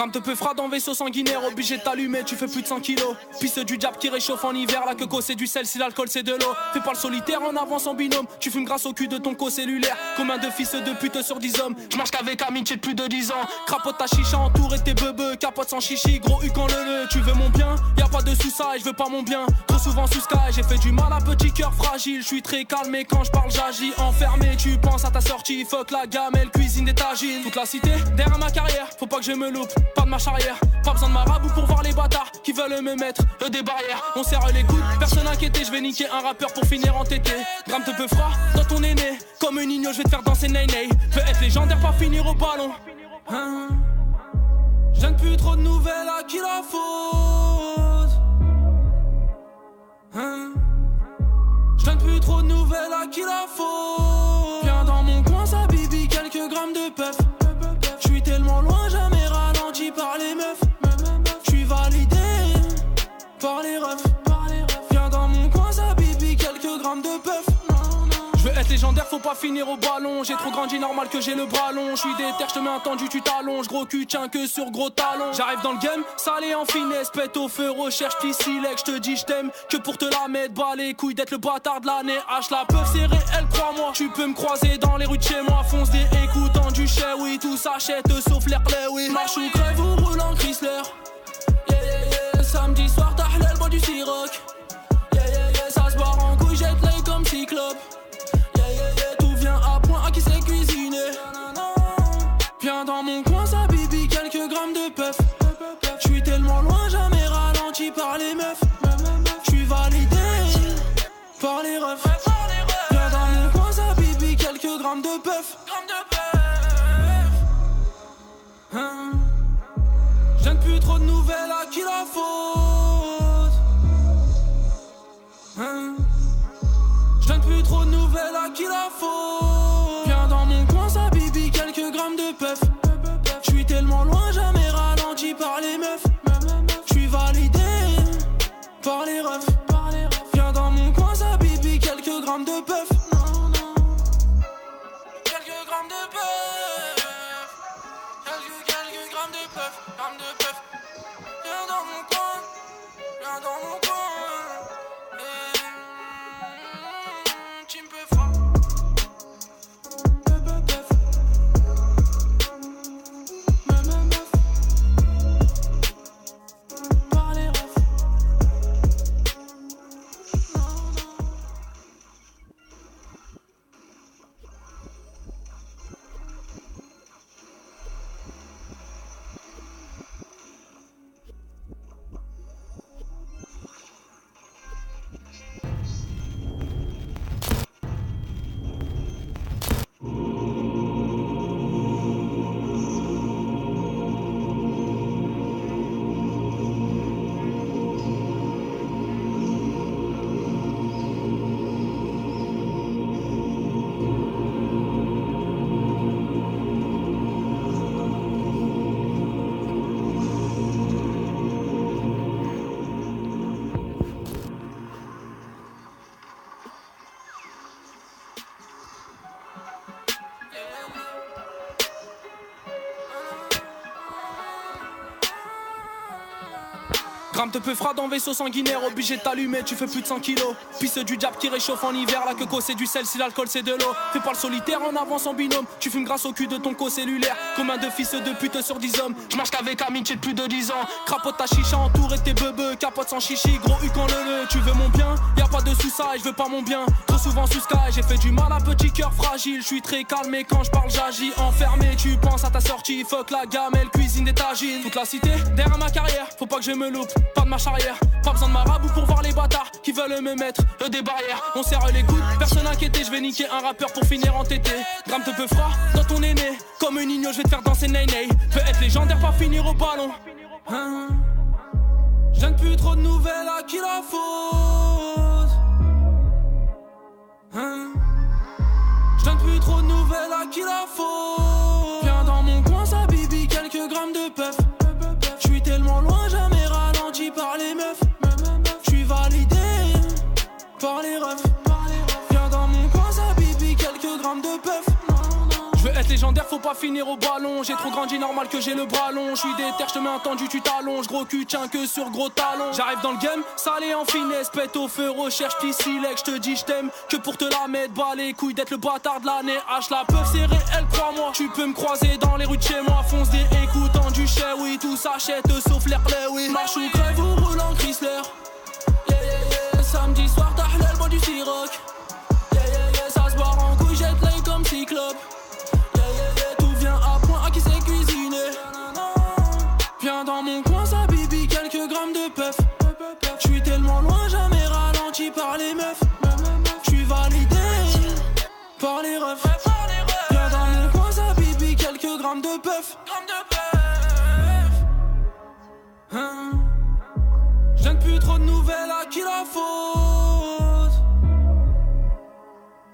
Gramme te peu fera dans vaisseau sanguinaire, obligé de t'allumer, tu fais plus de 100 kilos. Piste du diable qui réchauffe en hiver, la queue c'est du sel, si l'alcool c'est de l'eau. Fais pas le solitaire en avance en binôme, tu fumes grâce au cul de ton co-cellulaire. Combien de fils de pute sur 10 hommes, j'marche qu'avec amitié de plus de 10 ans. Crapote ta chicha entouré de tes beubeux, capote sans chichi, gros U quand le tu veux mon bien, y'a pas de sous ça et je veux pas mon bien. Trop souvent sous sky, j'ai fait du mal à petit cœur fragile. Je suis très calme et quand je parle j'agis. Enfermé, tu penses à ta sortie, fuck la gamelle, cuisine des tagines. Toute la cité, derrière ma carrière, faut pas que je me loupe, pas de marche arrière. Pas besoin de marabout pour voir les bâtards qui veulent me mettre des barrières. On serre les coudes, personne inquiété, je vais niquer un rappeur pour finir en tété. Gramme te peu froid dans ton aîné, comme un Nino, je vais te faire danser Ney. Veux être légendaire, pas finir au ballon. Hein? Je donne plus trop de nouvelles à qui la faute. Hein? Je donne plus trop de nouvelles à qui la faute. Viens dans mon coin, ça bibi, quelques grammes de puff. J'suis tellement loin, jamais ralenti par les meufs. J'suis validé par les refs. Viens dans mon coin, ça bibi, quelques grammes de puff. Je veux être légendaire, faut pas finir au ballon. J'ai trop grandi, normal que j'ai le bras long. J'suis déter, j'te mets un tendu, tu t'allonges. Gros cul, tiens que sur gros talons. J'arrive dans le game, salé en finesse. Pète au feu, recherche pissilec. J'te dis j't'aime que pour te la mettre. Bas les couilles d'être le bâtard de l'année. H la peuf, c'est réel, crois-moi. Tu peux me croiser dans les rues de chez moi. Fonce des écoutants du chais, oui. Tout s'achète sauf l'air clé, oui. Marche ou crève ou roule en Chrysler. Yeah, yeah, yeah. Samedi soir, t'as l'aile, bois du Ciroc. Yeah, yeah, yeah. Ça se barre en couille, jette l'œil comme cyclope. Tout vient à point, à qui sait cuisiner. Viens dans mon coin, ça bibi, quelques grammes de puff. J'suis tellement loin, jamais ralenti par les meufs. J'suis validé par les refs. Viens dans mon coin, ça bibi, quelques grammes de puff. Hein? J'donne plus trop de nouvelles à qui la faute. Hein? J'donne plus trop de nouvelles à qui la faute. Viens dans mon coin, ça bibi, quelques grammes de puff. J'suis tellement loin, jamais ralenti par les meufs. J'suis validé par les refs. Viens dans mon coin, ça bibi, quelques grammes de puff. Quelques grammes de puff. Quelques grammes de puff. Viens dans mon coin, viens dans mon coin. Gramme te peu fera dans vaisseau sanguinaire, obligé de t'allumer, tu fais plus de 100 kilos. Piste du diable qui réchauffe en hiver, la queue c'est du sel, si l'alcool c'est de l'eau. Fais pas le solitaire en avance en binôme, tu fumes grâce au cul de ton co-cellulaire. Combien de fils de pute sur 10 hommes, j'marche qu'avec amitié de plus de 10 ans. Crapote ta chicha entouré de tes beubeux, capote sans chichi, gros U quand le tu veux mon bien, y'a pas de sous ça et je veux pas mon bien. Trop souvent sous sky, j'ai fait du mal à petit cœur fragile. Je suis très calme et quand je parle j'agis. Enfermé, tu penses à ta sortie, fuck la gamelle, cuisine des tagines. Toute la cité, derrière ma carrière, faut pas que je me loupe, pas de marche arrière. Pas besoin de marabout pour voir les bâtards qui veulent me mettre des barrières. On serre les coudes, personne inquiété, je vais niquer un rappeur pour finir en tété. Gramme te peu froid dans ton aîné, comme un Nino, je vais te faire danser Ney. Veux être légendaire, pas finir au ballon. Hein? Je donne plus trop de nouvelles à qui la faute. Hein? Je donne plus trop de nouvelles à qui la faute. Viens dans mon coin, ça bibi, quelques grammes de puff. J'suis tellement loin, jamais ralenti par les meufs. J'suis validé par les refs. Viens dans mon coin, ça bibi, quelques grammes de puff. Je veux être légendaire, faut pas finir au ballon. J'ai trop grandi, normal que j'ai le bras long. Je suis déter, je te mets un tendu, tu t'allonges. Gros cul, tiens que sur gros talons. J'arrive dans le game, salé en finesse. Pète au feu, recherche pissilec. Je te dis je t'aime, que pour te la mettre. Bas les couilles d'être le bâtard de l'année. H la peuf serrée, elle crois-moi. Tu peux me croiser dans les rues de chez moi. Fonce des écoutants du chais, oui, tout s'achète sauf l'air play, oui. Marche ou crève ou roule en Chrysler. Yeah, yeah, yeah. Samedi soir, t'as l'aile, bois du Ciroc. Yeah, yeah, yeah. Ça se barre en couille, jette l'œil comme Cyclope. Tout vient à point, à qui sait cuisiner. Viens dans mon coin, ça bibi, quelques grammes de puff. J'suis tellement loin, jamais ralenti par les meufs. J'suis validé par les refs. Viens dans mon coin, ça bibi, quelques grammes de puff. Hein? J'donne plus trop de nouvelles, à qui la faute?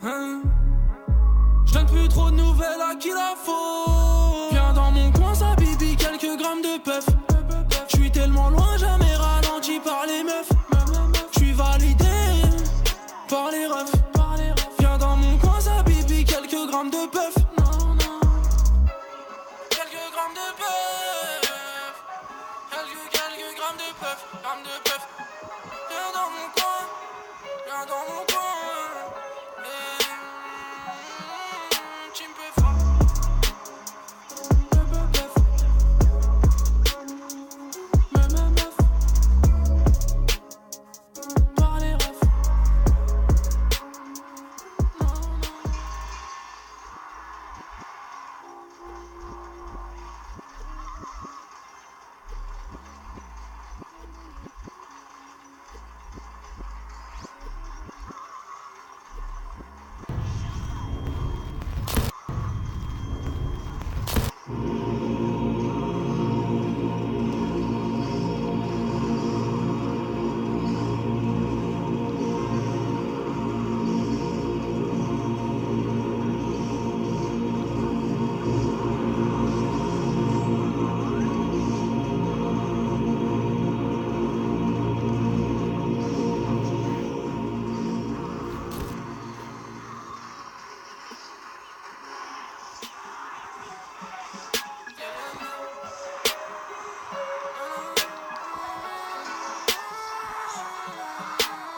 Hein? J'donne plus trop de nouvelles, à qui la faute? Viens dans mon coin, ça bibi, quelques grammes de puff. J'suis tellement loin, jamais ralenti par les meufs. J'suis validé par les refs. Viens dans mon coin, ça bibi, quelques grammes de puff. Quelques grammes de puff. Quelques grammes de puff. Grammes de puff. Viens dans mon coin. Viens dans mon coin.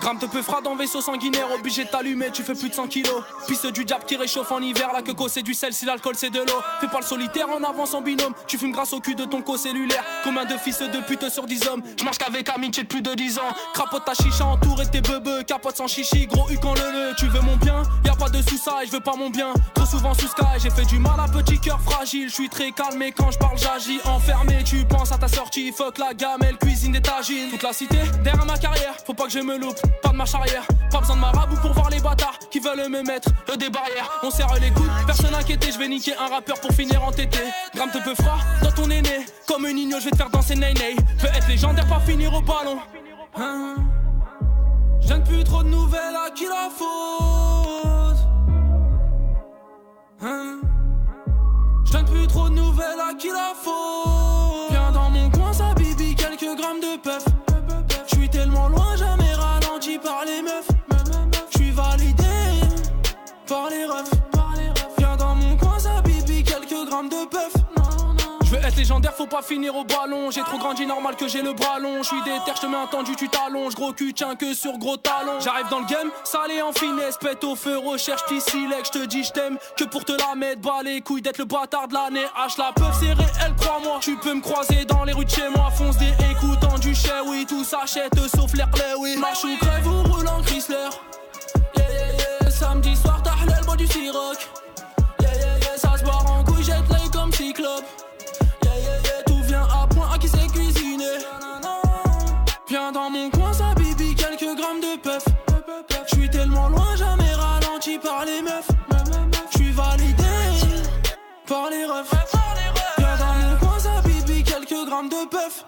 Gramme de peu fera dans vaisseau sanguinaire, obligé de t'allumer, tu fais plus de 100 kilos. Piste du diable qui réchauffe en hiver, la queue c'est du sel, si l'alcool c'est de l'eau. Fais pas le solitaire en avance en binôme, tu fumes grâce au cul de ton co-cellulaire. Combien de fils de pute sur 10 hommes, je mange qu'avec amitié de plus de 10 ans. Crapote ta chicha entouré de tes beubeux, capote sans chichi, gros U quand le. Tu veux mon bien, y'a pas de sous-ça et je veux pas mon bien. Trop souvent sous sky, j'ai fait du mal à petit cœur fragile. Je suis très calme et quand je parle j'agis. Enfermé, tu penses à ta sortie, fuck la gamelle, cuisine des tagines. Toute la cité, derrière ma carrière, faut pas que je me loupe, pas de marche arrière. Pas besoin de marabout pour voir les bâtards qui veulent me mettre des barrières. On serre les coudes, personne inquiété, je vais niquer un rappeur pour finir en tété. Gramme te peu froid dans ton aîné, comme un igno, je vais te faire danser nay-nay. Peut être légendaire, pas finir au ballon. Hein? Je donne plus trop de nouvelles, à qui la faute? Hein? Je donne plus trop de nouvelles, à qui la faute? Viens dans mon coin, ça bibi, quelques grammes de puff. J'suis tellement loin, jamais ralenti par les meufs. J'suis validé par les refs. Viens dans mon coin, ça bibi, quelques grammes de puff. Je veux être légendaire, faut pas finir au ballon. J'ai trop grandi, normal que j'ai le bras long. J'suis déter, j'te mets un tendu, tu t'allonges. Gros cul, tiens que sur gros talons. J'arrive dans le game, salé en finesse. Pète au feu, recherche pissilec. J'te dis j't'aime, que pour te la mettre. Bas les couilles d'être le bâtard de l'année. H la peuf serrée, elle crois-moi. Tu peux me croiser dans les rues de chez moi. Fonce des écoutants du chais, oui, tout s'achète sauf l'air play, oui. Marche ou crève ou roule en Chrysler. Yeah, yeah, yeah. Samedi soir, t'as l'aile, bois du Ciroc. Yeah, yeah, yeah. Ça se barre en couille, jette l'œil comme Cyclope. Tout vient à point, à qui sait cuisiner. Viens dans mon coin, ça bibi, quelques grammes de puff. J'suis tellement loin, jamais ralenti par les meufs. J'suis validé par les refs. Viens dans mon coin, ça bibi, quelques grammes de puff.